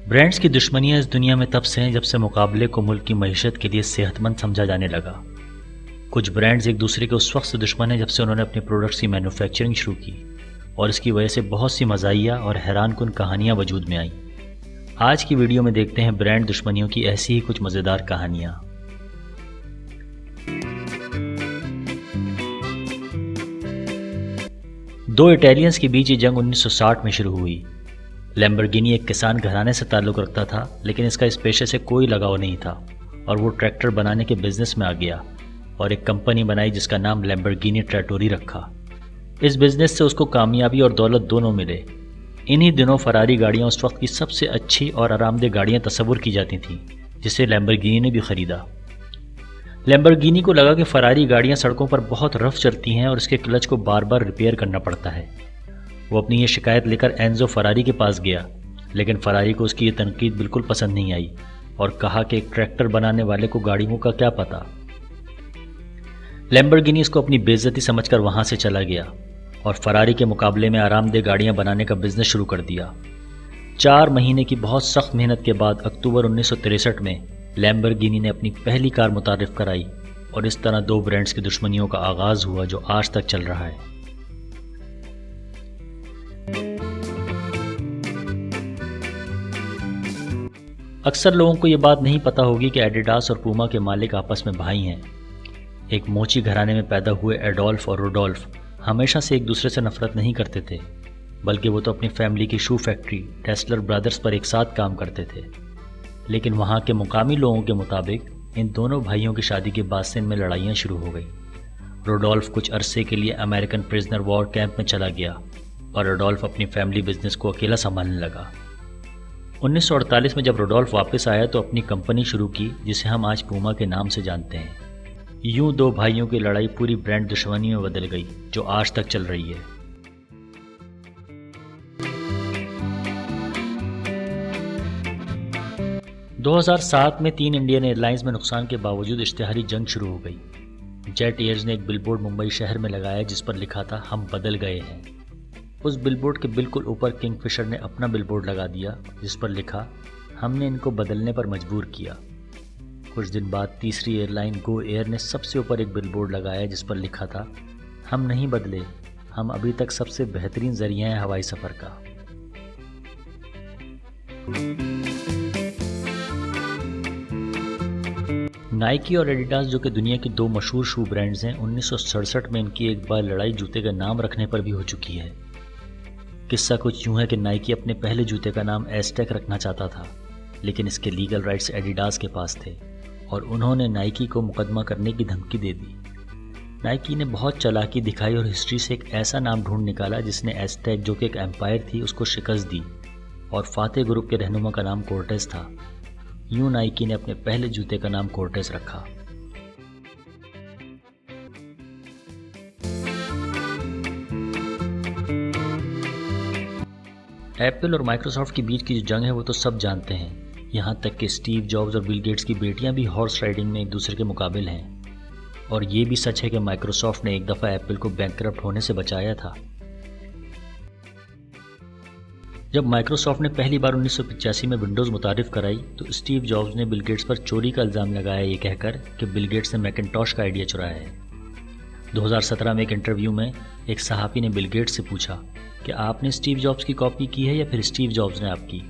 Brands की दुश्मनियां इस दुनिया में तब से हैं जब से मुकाबले को मुल्क की मईशत के लिए सेहतमंद समझा जाने लगा। कुछ ब्रांड्स एक दूसरे के उस वक्त से दुश्मन हैं जब से उन्होंने अपने प्रोडक्ट्स की मैन्युफैक्चरिंग शुरू की और इसकी वजह से बहुत सी मज़ाहिया और हैरानकुन कहानियां वजूद में आईं। आज की वीडियो में देखते हैं ब्रांड दुश्मनियों की ऐसी ही कुछ मज़ेदार कहानियां। दो इटालियंस के बीच ये जंग 1960 में शुरू हुई। लैम्बोर्गिनी एक किसान घराने से ताल्लुक़ रखता था, लेकिन इसका इस पेशे से कोई लगाव नहीं था और वो ट्रैक्टर बनाने के बिजनेस में आ गया और एक कंपनी बनाई जिसका नाम लैम्बोर्गिनी ट्रैटोरी रखा। इस बिजनेस से उसको कामयाबी और दौलत दोनों मिले। इन्हीं दिनों फरारी गाड़ियाँ उस वक्त की सबसे अच्छी और आरामदेह गाड़ियाँ तस्वुर की जाती थीं, जिसे लैम्बोर्गिनी ने भी ख़रीदा। लैम्बोर्गिनी को लगा कि फरारी गाड़ियाँ सड़कों पर बहुत रफ चलती हैं और इसके क्लच को बार बार रिपेयर करना पड़ता है। वो अपनी ये शिकायत लेकर एनजो फरारी के पास गया, लेकिन फरारी को उसकी ये तनकीद बिल्कुल पसंद नहीं आई और कहा कि एक ट्रैक्टर बनाने वाले को गाड़ियों का क्या पता। लैम्बोर्गिनी इसको अपनी बेइज्जती समझकर वहाँ से चला गया और फरारी के मुकाबले में आरामदेह गाड़ियाँ बनाने का बिजनेस शुरू कर दिया। 4 महीने की बहुत सख्त मेहनत के बाद अक्टूबर 1963 में लैम्बोर्गिनी ने अपनी पहली कार मुतारिफ कराई और इस तरह दो ब्रांड्स की दुश्मनियों का आगाज़ हुआ जो आज तक चल रहा है। अक्सर लोगों को ये बात नहीं पता होगी कि एडिडास और पूमा के मालिक आपस में भाई हैं। एक मोची घराने में पैदा हुए एडोल्फ और रुडोल्फ हमेशा से एक दूसरे से नफरत नहीं करते थे, बल्कि वो तो अपनी फैमिली की शू फैक्ट्री टेस्लर ब्रदर्स पर एक साथ काम करते थे। लेकिन वहाँ के मुकामी लोगों के मुताबिक इन दोनों भाइयों की शादी के बाद से इनमें लड़ाइयाँ शुरू हो गई। रुडोल्फ कुछ अरसे के लिए अमेरिकन प्रिजनर वॉर कैंप में चला गया और रुडोल्फ अपनी फैमिली बिजनेस को अकेला संभालने लगा। 1948 में जब रुडोल्फ वापस आया तो अपनी कंपनी शुरू की जिसे हम आज पूमा के नाम से जानते हैं। यूं दो भाइयों की लड़ाई पूरी ब्रांड दुश्मनी में बदल गई जो आज तक चल रही है। – 2007 में 3 इंडियन एयरलाइंस में नुकसान के बावजूद इश्तिहारी जंग शुरू हो गई। जेट एयर्स ने एक बिलबोर्ड मुंबई शहर में लगाया जिस पर लिखा था हम बदल गए हैं। उस बिलबोर्ड के बिल्कुल ऊपर किंगफिशर ने अपना बिलबोर्ड लगा दिया जिस पर लिखा हमने इनको बदलने पर मजबूर किया। कुछ दिन बाद तीसरी एयरलाइन गो एयर ने सबसे ऊपर एक बिलबोर्ड लगाया जिस पर लिखा था हम नहीं बदले, हम अभी तक सबसे बेहतरीन जरिया है हवाई सफ़र का। नाइकी और एडिडास जो कि दुनिया की 2 मशहूर शू ब्रांड्स हैं, 1967 में इनकी एक बार लड़ाई जूते का नाम रखने पर भी हो चुकी है। किस्सा कुछ यूं है कि नाइकी अपने पहले जूते का नाम एस्टेक रखना चाहता था, लेकिन इसके लीगल राइट्स एडिडास के पास थे और उन्होंने नाइकी को मुकदमा करने की धमकी दे दी। नाइकी ने बहुत चालाकी दिखाई और हिस्ट्री से एक ऐसा नाम ढूंढ निकाला जिसने एस्टेक जो कि एक एम्पायर थी उसको शिकस्त दी और फाते ग्रुप के रहनुमा का नाम कोर्टेस था। यूं नाइकी ने अपने पहले जूते का नाम कोर्टेस रखा। एप्पल और माइक्रोसॉफ्ट के बीच की जो जंग है वो तो सब जानते हैं। यहाँ तक कि स्टीव जॉब्स और बिल गेट्स की बेटियां भी हॉर्स राइडिंग में एक दूसरे के मुकाबिल हैं। और ये भी सच है कि माइक्रोसॉफ्ट ने एक दफ़ा एप्पल को बैंकरप्ट होने से बचाया था। जब माइक्रोसॉफ्ट ने पहली बार 1985 में विंडोज़ मुतारिफ कराई तो स्टीव जॉब्स ने बिल गेट्स पर चोरी का इल्ज़ाम लगाया ये कहकर कि बिल गेट्स ने मैकिन्टॉश का आइडिया चुराया है। 2017 में एक इंटरव्यू में एक सहाफ़ी ने बिल गेट्स से पूछा कि आपने स्टीव जॉब्स की कॉपी की है या फिर स्टीव जॉब्स ने आपकी।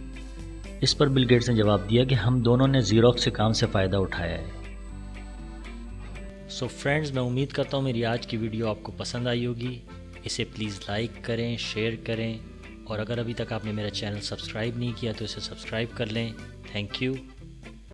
इस पर बिल गेट्स ने जवाब दिया कि हम दोनों ने ज़ीरोक्स के काम से फ़ायदा उठाया है। सो फ्रेंड्स, मैं उम्मीद करता हूँ मेरी आज की वीडियो आपको पसंद आई होगी। इसे प्लीज़ लाइक करें, शेयर करें और अगर अभी तक आपने मेरा चैनल सब्सक्राइब नहीं किया तो इसे सब्सक्राइब कर लें। Thank you.